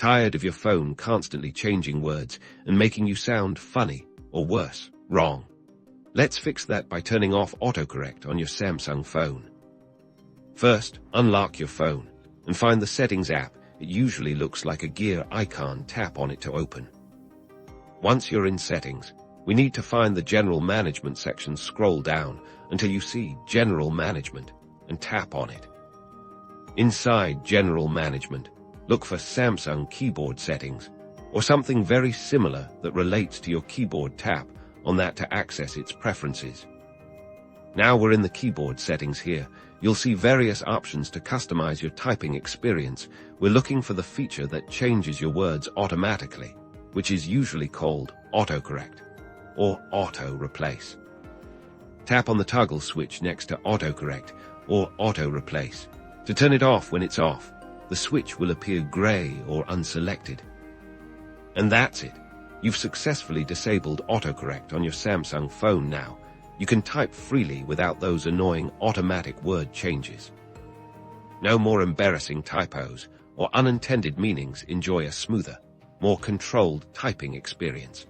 Tired of your phone constantly changing words and making you sound funny, or worse, wrong? Let's fix that by turning off autocorrect on your Samsung phone. First, unlock your phone and find the Settings app. It usually looks like a gear icon. Tap on it to open. Once you're in Settings, we need to find the General Management section. Scroll down until you see General Management and tap on it. Inside General Management, look for Samsung Keyboard Settings or something very similar that relates to your keyboard. Tap on that to access its preferences. Now we're in the keyboard settings. Here, you'll see various options to customize your typing experience. We're looking for the feature that changes your words automatically, which is usually called autocorrect or auto replace. Tap on the toggle switch next to autocorrect or auto replace. To turn it off when it's off, the switch will appear gray or unselected. And that's it. You've successfully disabled autocorrect on your Samsung phone now. You can type freely without those annoying automatic word changes. No more embarrassing typos or unintended meanings. Enjoy a smoother, more controlled typing experience.